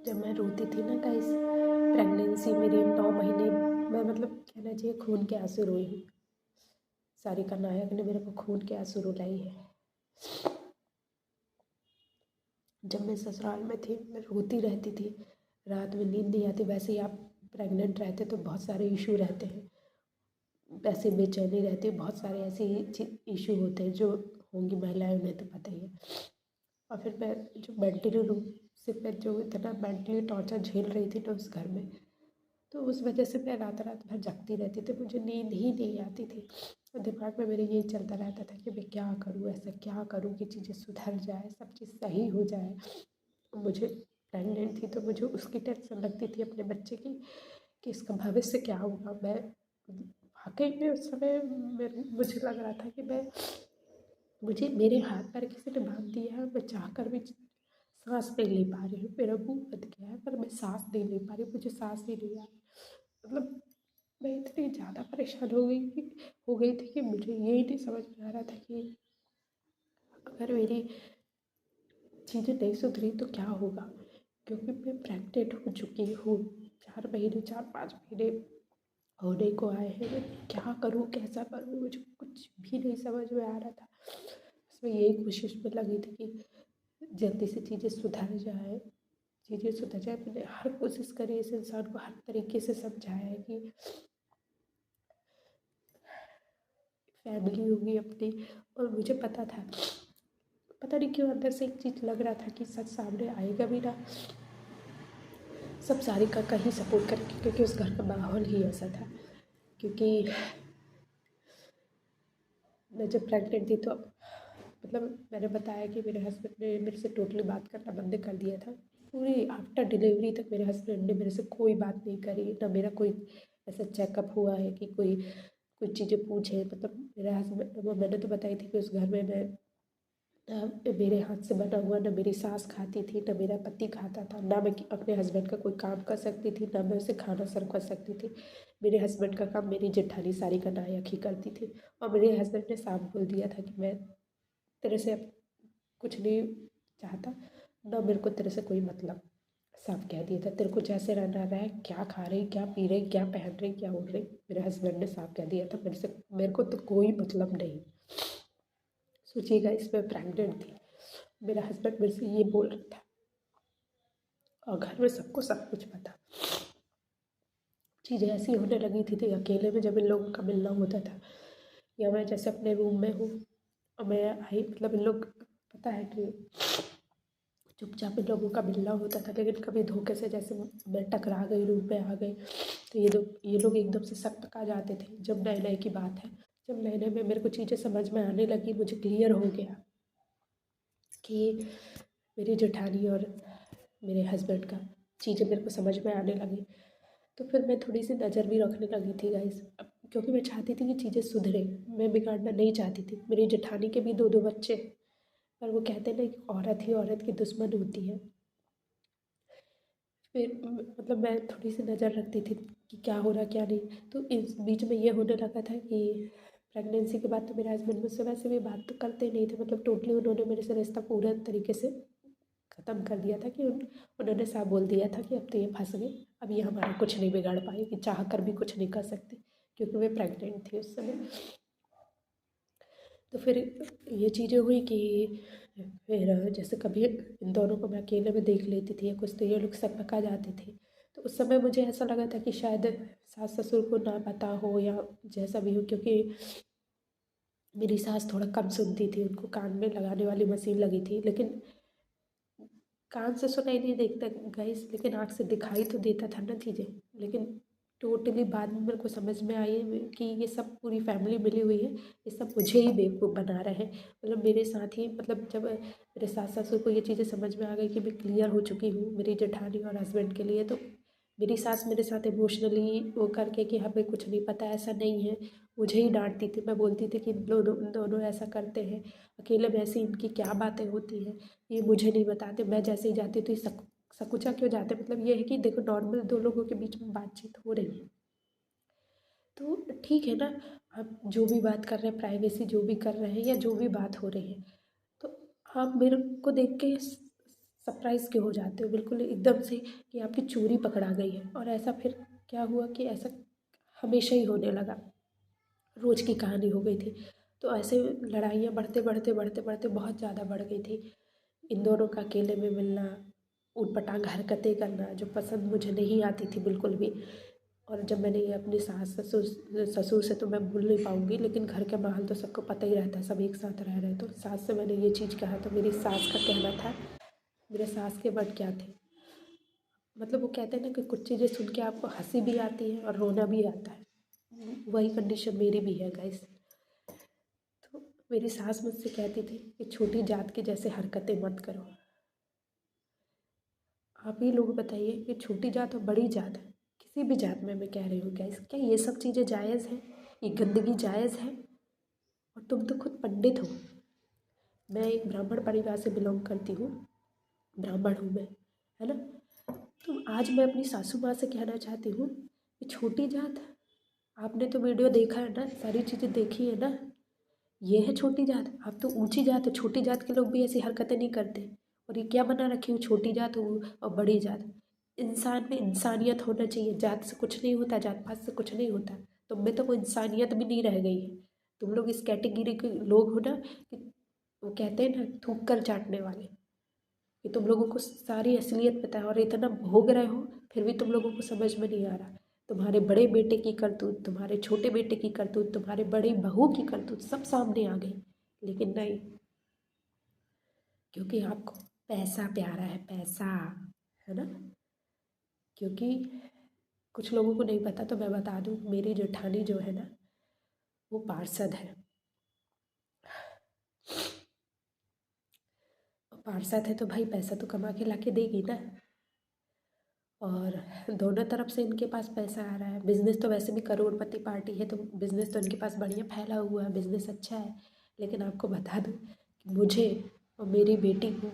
जब मैं रोती थी ना गाइस, प्रेगनेंसी मेरी 9 महीने, मैं मतलब कहना चाहिए खून के आंसू रोई हूँ। सारिका नायक ने मेरे को खून के आंसू रुलाई है। जब मैं ससुराल में थी मैं रोती रहती थी, रात में नींद नहीं आती। वैसे ही आप प्रेग्नेंट रहते तो बहुत सारे इशू रहते हैं, वैसे बेचैनी रहती है, बहुत सारे ऐसे इशू होते हैं जो होंगी महिलाएं, उन्हें तो पता ही है। और फिर मैं जो मेंटली रूप से मैं जो इतना मेंटली टॉर्चर झेल रही थी ना उस घर में, तो उस वजह से मैं रात रात भर जगती रहती थी, मुझे नींद ही नहीं आती थी। और दिमाग में मेरे यही चलता रहता था कि मैं क्या करूँ, ऐसा क्या करूँ कि चीज़ें सुधर जाए, सब चीज़ सही हो जाए। मुझे प्रेग्नेंट थी तो मुझे उसकी टेंशन लगती थी अपने बच्चे की, कि इसका भविष्य क्या होगा। मैं वाकई में उस समय मुझे लग रहा था कि मुझे मेरे हाथ पैर किसी ने बांध दिया है, मैं चाह कर भी सांस नहीं ले पा रही हूँ। मेरा मुंह बंद गया है पर मैं सांस नहीं ले पा रही, मुझे सांस ही नहीं आ रही। मतलब मैं इतनी ज़्यादा परेशान हो गई थी कि मुझे यही नहीं समझ में आ रहा था कि अगर मेरी चीज़ें नहीं सुधरी तो क्या होगा, क्योंकि मैं प्रेग्नेंट हो चुकी हूँ। 4-5 महीने होने को आए हैं। मैं क्या करूँ, कैसा करूँ, मुझे कुछ भी नहीं समझ में आ रहा था। बस मैं यही कोशिश में लगी थी कि जल्दी से चीज़ें सुधर जाए, चीज़ें सुधर जाए। मैंने हर कोशिश करी, इस इंसान को हर तरीके से समझाया है कि फैमिली होगी अपनी। और मुझे पता था, पता नहीं क्यों अंदर से एक चीज़ लग रहा था कि सच सामने आएगा भी ना। सब सारिका का ही सपोर्ट करके, क्योंकि उस घर का माहौल ही ऐसा था। क्योंकि मैं जब प्रेग्नेंट थी तो मतलब मैंने बताया कि मेरे हस्बैंड ने मेरे से टोटली बात करना बंद कर दिया था। पूरी आफ्टर डिलीवरी तक मेरे हस्बैंड ने मेरे से कोई बात नहीं करी, ना मेरा कोई ऐसा चेकअप हुआ है कि कोई कुछ चीज़ें पूछे। मतलब मेरे हस्बैंड, वो मैंने तो बताई थी कि उस घर में मैं मेरे हाथ से बना हुआ ना मेरी सास खाती थी, ना मेरा पति खाता था, ना मैं अपने हस्बैंड का कोई काम कर सकती थी, ना मैं उसे खाना सर्व कर सकती थी। मेरे हस्बैंड का काम मेरी जेठानी सारिका नायक ही करती थी। और मेरे हस्बैंड ने साफ बोल दिया था कि मैं तेरे से अब कुछ नहीं चाहता, ना मेरे को तेरे से कोई मतलब। साफ कह दिया था, तेरे को जैसे रहना रहे, क्या खा रही, क्या पी रही, क्या पहन रही, क्या ओढ़ रही, मेरे हस्बैंड ने साफ कह दिया था मेरे से, मेरे को तो कोई मतलब नहीं। सोचिएगा, इसमें प्रेग्नेंट थी, मेरा हस्बैंड मेरे से ये बोल रहा था, और घर में सबको सब कुछ पता। चीज़ें ऐसी होने लगी थी अकेले में जब इन लोगों का मिलना होता था, या मैं जैसे अपने रूम में हूँ और मैं आई, मतलब इन लोग पता है कि चुपचाप इन लोगों का मिलना होता था। लेकिन कभी धोखे से जैसे मैं टकरा गई, रूम में आ गई, तो ये लोग एकदम से शक आ जाते थे। जब नए नए की बात है, जब नए नए में मेरे को चीज़ें समझ में आने लगी, मुझे क्लियर हो गया कि मेरी जेठानी और मेरे हस्बैंड का चीज़ें मेरे को समझ में आने लगी, तो फिर मैं थोड़ी सी नज़र भी रखने लगी थी गाइस। अब क्योंकि मैं चाहती थी कि चीज़ें सुधरे, मैं बिगाड़ना नहीं चाहती थी। मेरी जेठानी के भी 2-2 बच्चे, पर वो कहते हैं ना कि औरत ही औरत की दुश्मन होती है। फिर मतलब मैं थोड़ी सी नज़र रखती थी कि क्या हो रहा क्या नहीं। तो इस बीच में ये होने लगा था कि प्रेगनेंसी के बाद तो मेरे हस्बैंड मुझसे वैसे भी बात तो करते नहीं थे। मतलब टोटली उन्होंने मेरे से रिश्ता पूरे तरीके से ख़त्म कर दिया था कि उन्होंने साफ बोल दिया था कि अब तो ये फंस गई, अब ये हमारा कुछ नहीं बिगाड़ पाएगी, चाह कर भी कुछ नहीं कर सकती, क्योंकि वे प्रेग्नेंट थी उस समय। तो फिर ये चीज़ें हुई कि फिर जैसे कभी इन दोनों को मैं अकेले में देख लेती थी या कुछ, तो ये लोग सब पका जाते थे। तो उस समय मुझे ऐसा लगा था कि शायद सास ससुर को ना पता हो या जैसा भी हो, क्योंकि मेरी सास थोड़ा कम सुनती थी, उनको कान में लगाने वाली मशीन लगी थी। लेकिन कान से सुनाई नहीं देता गाइस, लेकिन आँख से दिखाई तो देता था ना चीज़ें। लेकिन टोटली बाद में मेरे को समझ में आई कि ये सब पूरी फैमिली मिली हुई है, ये सब मुझे ही बेवकूफ़ बना रहे हैं। मतलब मेरे साथ ही, मतलब जब मेरे सास ससुर को ये चीज़ें समझ में आ गई कि मैं क्लियर हो चुकी हूँ मेरी जेठानी और हस्बैंड के लिए, तो मेरी सास मेरे साथ इमोशनली वो करके कि हमें कुछ नहीं पता, ऐसा नहीं है, मुझे ही डांटती थी। मैं बोलती थी कि इन दोनों ऐसा करते हैं, अकेले में ऐसी इनकी क्या बातें होती हैं, ये मुझे नहीं बताते। मैं जैसे ही जाती तो ये सकुचा क्यों जाते। मतलब ये है कि देखो, नॉर्मल दो लोगों के बीच में बातचीत हो रही है तो ठीक है ना, आप जो भी बात कर रहे हैं, प्राइवेसी जो भी कर रहे हैं या जो भी बात हो रही है, तो आप मेरे को देख के सरप्राइज़ क्यों हो जाते हो बिल्कुल एकदम से कि आपकी चोरी पकड़ा गई है। और ऐसा फिर क्या हुआ कि ऐसा हमेशा ही होने लगा, रोज़ की कहानी हो गई थी। तो ऐसे लड़ाइयाँ बढ़ते बढ़ते बढ़ते बढ़ते बहुत ज़्यादा बढ़ गई थी। इन दोनों का अकेले में मिलना, ऊटपटांग हरकतें करना जो पसंद मुझे नहीं आती थी बिल्कुल भी। और जब मैंने ये अपनी सास ससुर से तो मैं भूल नहीं पाऊँगी, लेकिन घर का माहौल तो सबको पता ही रहता है, सब एक साथ रह रहे हैं। तो सास से मैंने ये चीज़ कहा तो मेरी सास का कहना था, मेरे सास के वर्ड क्या थे, मतलब वो कहते हैं ना कि कुछ चीज़ें सुन के आपको हँसी भी आती है और रोना भी आता है, वही कंडीशन मेरी भी है गाइस। तो मेरी सास मुझसे कहती थी कि छोटी जात की जैसे हरकतें मत करो। आप ही लोग बताइए कि छोटी जात और बड़ी जात है, किसी भी जात में मैं कह रही हूँ गाइस, क्या ये सब चीज़ें जायज़ हैं? ये गंदगी जायज़ है? और तुम तो खुद पंडित हो। मैं एक ब्राह्मण परिवार से बिलोंग करती हूँ, ब्राह्मण हूँ मैं, है ना। तो आज मैं अपनी सासू माँ से कहना चाहती हूँ कि छोटी जात, आपने तो वीडियो देखा है ना, सारी चीज़ें देखी है ना, ये है छोटी जात। आप तो ऊंची जात है, छोटी जात के लोग भी ऐसी हरकतें नहीं करते। और ये क्या बना रखी हूँ, छोटी जात और बड़ी जात। इंसान में इंसानियत होना चाहिए, जात से कुछ नहीं होता, जात पात से कुछ नहीं होता। तुम में तो कोई इंसानियत भी नहीं रह गई है। तुम लोग इस कैटेगरी के लोग हो ना कि वो कहते हैं ना थूक कर चाटने वाले, कि तुम लोगों को सारी असलियत पता है और इतना भोग रहे हो, फिर भी तुम लोगों को समझ में नहीं आ रहा। तुम्हारे बड़े बेटे की करतूत, तुम्हारे छोटे बेटे की करतूत, तुम्हारे बड़ी बहू की करतूत सब सामने आ गई, लेकिन नहीं, क्योंकि आपको पैसा प्यारा है, पैसा, है ना। क्योंकि कुछ लोगों को नहीं पता तो मैं बता दूं, मेरी जेठानी जो है ना वो पार्षद है। पार्षद है तो भाई पैसा तो कमा के लाके देगी ना। और दोनों तरफ से इनके पास पैसा आ रहा है, बिज़नेस तो वैसे भी करोड़पति पार्टी है तो बिज़नेस तो इनके पास बढ़िया फैला हुआ है, बिज़नेस अच्छा है। लेकिन आपको बता दूं कि मुझे और मेरी बेटी को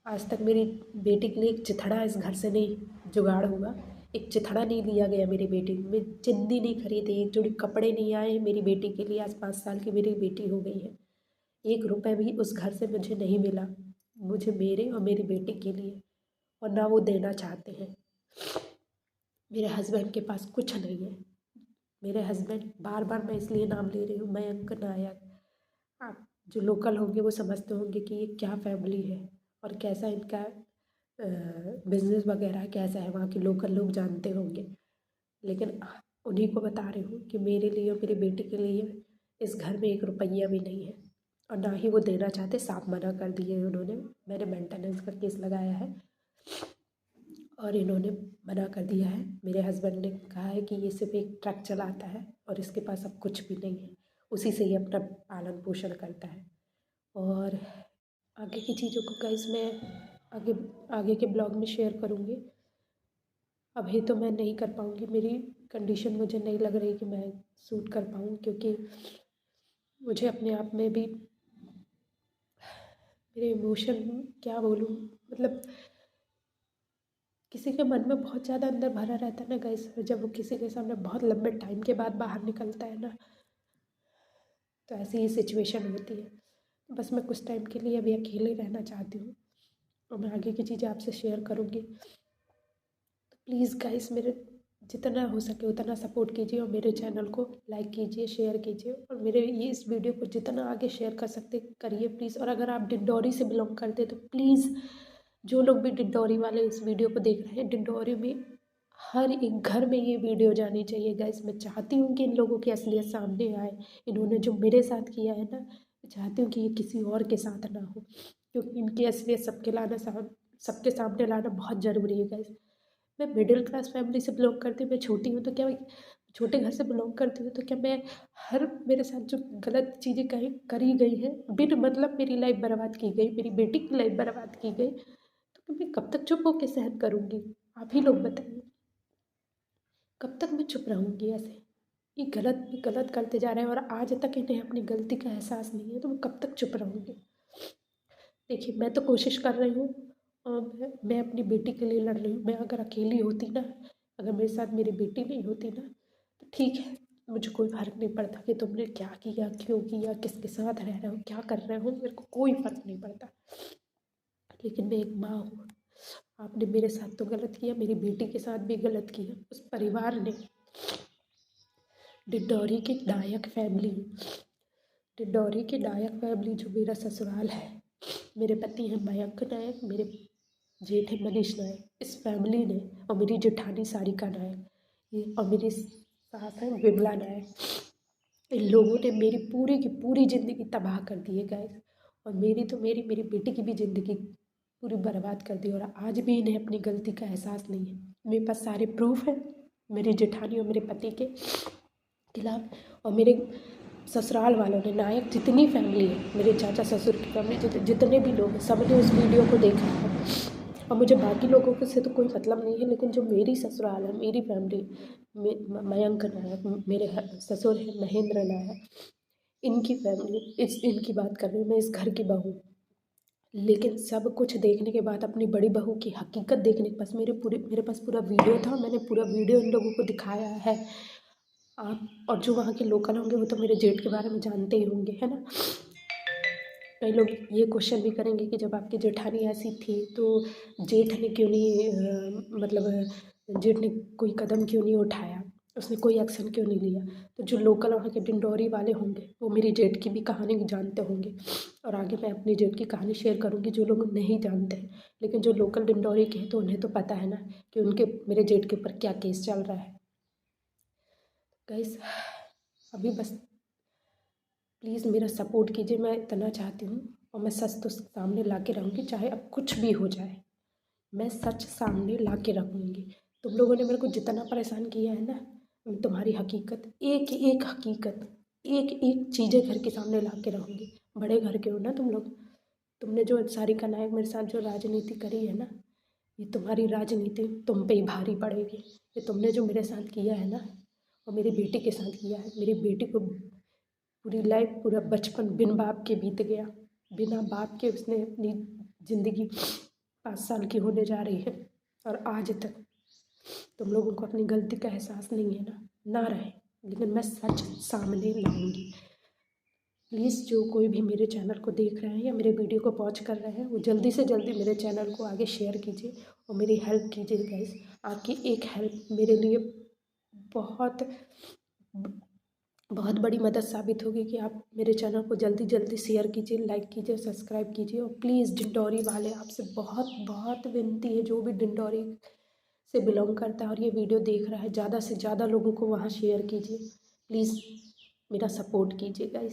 आज तक मेरी बेटी के लिए एक चिथड़ा इस घर से नहीं जुगाड़ हुआ, एक चिथड़ा नहीं लिया गया मेरी बेटी को, मैं चिंदी नहीं खरीदी, एक जोड़ी कपड़े नहीं आए मेरी बेटी के लिए। आज 5 साल की मेरी बेटी हो गई है, 1 रुपये भी उस घर से मुझे नहीं मिला, मुझे मेरे और मेरी बेटी के लिए, और ना वो देना चाहते हैं। मेरे हस्बैंड के पास कुछ नहीं है। मेरे हस्बैंड, बार बार मैं इसलिए नाम ले रही हूँ, मयंक नायक, आप जो लोकल होंगे वो समझते होंगे कि ये क्या फैमिली है और कैसा इनका बिजनेस वगैरह कैसा है, वहाँ के लोकल लोग जानते होंगे। लेकिन उन्हीं को बता रही हूँ कि मेरे लिए और मेरी बेटी के लिए इस घर में 1 रुपया भी नहीं है, और ना ही वो देना चाहते, साफ मना कर दिए उन्होंने। मैंने मेंटेनेंस का केस लगाया है और इन्होंने मना कर दिया है। मेरे हस्बैंड ने कहा है कि ये सिर्फ एक ट्रक चलाता है और इसके पास अब कुछ भी नहीं है, उसी से ही अपना पालन पोषण करता है। और आगे की चीज़ों को गाइस मैं आगे आगे के ब्लॉग में शेयर करूँगी। अभी तो मैं नहीं कर पाऊँगी, मेरी कंडीशन मुझे नहीं लग रही कि मैं सूट कर पाऊँ, क्योंकि मुझे अपने आप में भी मेरे इमोशन क्या बोलूँ, मतलब किसी के मन में बहुत ज़्यादा अंदर भरा रहता है ना गाइस, जब वो किसी के सामने बहुत लंबे टाइम के बाद बाहर निकलता है ना, तो ऐसी ही सिचुएशन होती है। बस मैं कुछ टाइम के लिए अभी अकेले रहना चाहती हूँ और मैं आगे की चीज़ें आपसे शेयर करूँगी। तो प्लीज़ गाइस मेरे जितना हो सके उतना सपोर्ट कीजिए और मेरे चैनल को लाइक कीजिए, शेयर कीजिए, और मेरे ये इस वीडियो को जितना आगे शेयर कर सकते करिए प्लीज़। और अगर आप डिंडौरी से बिलोंग करते तो प्लीज़, जो लोग भी डिंडौरी वाले इस वीडियो को देख रहे हैं, डिंडौरी में हर एक घर में ये वीडियो जानी चाहिए गाइस। मैं चाहती हूँ कि इन लोगों की असलियत सामने आए। इन्होंने जो मेरे साथ किया है ना, मैं चाहती हूँ कि ये किसी और के साथ ना हो, क्योंकि इनकी असलियत सबके सामने लाना बहुत ज़रूरी है गाइस। मैं मिडिल क्लास फैमिली से बिलोंग करती हूँ, मैं छोटी हूँ तो क्या, छोटे घर से बिलोंग करती हूँ तो क्या मैं हर मेरे साथ जो गलत चीज़ें कहीं करी गई हैं, बिन मतलब मेरी लाइफ बर्बाद की गई, मेरी बेटी की लाइफ बर्बाद की गई, तो मैं कब तक चुप होकर सहन करूँगी? आप ही लोग बताइए, कब तक मैं चुप रहूँगी ऐसे? ये गलत करते जा रहे हैं और आज तक इन्हें अपनी गलती का एहसास नहीं है, तो मैं कब तक चुप रहूँगी? देखिए मैं तो कोशिश कर रही हूँ और मैं अपनी बेटी के लिए लड़ रही हूँ। मैं अगर अकेली होती ना, अगर मेरे साथ मेरी बेटी नहीं होती ना, तो ठीक है, मुझे कोई फ़र्क नहीं पड़ता कि तुमने क्या किया, क्यों किया, किसके साथ रह रहे हो, क्या कर रहे हो, मेरे को कोई फ़र्क नहीं पड़ता। लेकिन मैं एक माँ हूँ। आपने मेरे साथ तो गलत किया, मेरी बेटी के साथ भी गलत किया। उस परिवार ने, डिंडौरी की नायक फैमिली, डिंडौरी की नायक फैमिली जो मेरा ससुराल है, मेरे पति हैं मयंक नायक, मेरे जेठ है मनीष नायक, इस फैमिली ने, और मेरी जेठानी सारिका नायक, ये और मेरी सास है विमला नायक, इन लोगों ने मेरी पूरी की पूरी ज़िंदगी तबाह कर दी है गाइस। और मेरी बेटी की भी ज़िंदगी पूरी बर्बाद कर दी, और आज भी इन्हें अपनी गलती का एहसास नहीं है। मेरे पास सारे प्रूफ हैं मेरी जेठानी और मेरे पति के खिलाफ, और मेरे ससुराल वालों ने, नायक जितनी फैमिली है, मेरे चाचा ससुर की फैमिली, जितने भी लोग हैं, सबने उस वीडियो को देखा है। और मुझे बाकी लोगों के से तो कोई मतलब नहीं है, लेकिन जो मेरी ससुराल है, मेरी फैमिली, मयंक नायक, मेरे ससुर हैं महेंद्र नायक, इनकी फैमिली, इनकी बात कर रही हूँ मैं, इस घर की बहू। लेकिन सब कुछ देखने के बाद, अपनी बड़ी बहू की हकीकत देखने के पास, मेरे पास पूरा वीडियो था, मैंने पूरा वीडियो इन लोगों को दिखाया है। आप और जो वहाँ के लोकल होंगे वो तो मेरे जेठ के बारे में जानते ही होंगे, है ना। कई लोग ये क्वेश्चन भी करेंगे कि जब आपकी जेठानी ऐसी थी तो जेठ ने क्यों नहीं मतलब जेठ ने कोई कदम क्यों नहीं उठाया, उसने कोई एक्शन क्यों नहीं लिया। तो जो लोकल वहाँ के डिंडौरी वाले होंगे वो मेरी जेठ की भी कहानी जानते होंगे, और आगे मैं अपनी जेठ की कहानी शेयर करूँगी जो लोग नहीं जानते हैं। लेकिन जो लोकल डिंडौरी के हैं तो उन्हें तो पता है ना कि उनके, मेरे जेठ के ऊपर क्या केस चल रहा है। गाइस अभी बस प्लीज़ मेरा सपोर्ट कीजिए, मैं इतना चाहती हूँ, और मैं सच तो सामने ला के रहूँगी, चाहे अब कुछ भी हो जाए, मैं सच सामने ला के रखूँगी। तुम लोगों ने मेरे को जितना परेशान किया है ना, मैं तुम्हारी हकीकत, एक एक हकीकत, एक एक चीज़ें घर के सामने ला के रहूँगी। बड़े घर के हो ना तुम लोग, तुमने जो सारिका नायक मेरे साथ जो राजनीति करी है ना, ये तुम्हारी राजनीति तुम पे ही भारी पड़ेगी। ये तुमने जो मेरे साथ किया है ना, और मेरी बेटी के साथ किया है, मेरी बेटी को पूरी लाइफ, पूरा बचपन बिन बाप के बीत गया, बिना बाप के उसने अपनी ज़िंदगी 5 साल की होने जा रही है, और आज तक तुम लोगों को अपनी गलती का एहसास नहीं है ना रहे। लेकिन मैं सच सामने लाऊंगी। प्लीज़ जो कोई भी मेरे चैनल को देख रहे हैं या मेरे वीडियो को वॉच कर रहे हैं, वो जल्दी से जल्दी मेरे चैनल को आगे शेयर कीजिए और मेरी हेल्प कीजिए गाइस। आपकी एक हेल्प मेरे लिए बहुत बहुत बड़ी मदद साबित होगी कि आप मेरे चैनल को जल्दी जल्दी शेयर कीजिए, लाइक कीजिए, सब्सक्राइब कीजिए। और प्लीज़ डिंडौरी वाले, आपसे बहुत बहुत विनती है, जो भी डिंडौरी से बिलोंग करता है और ये वीडियो देख रहा है, ज़्यादा से ज़्यादा लोगों को वहाँ शेयर कीजिए। प्लीज़ मेरा सपोर्ट कीजिए गाइस।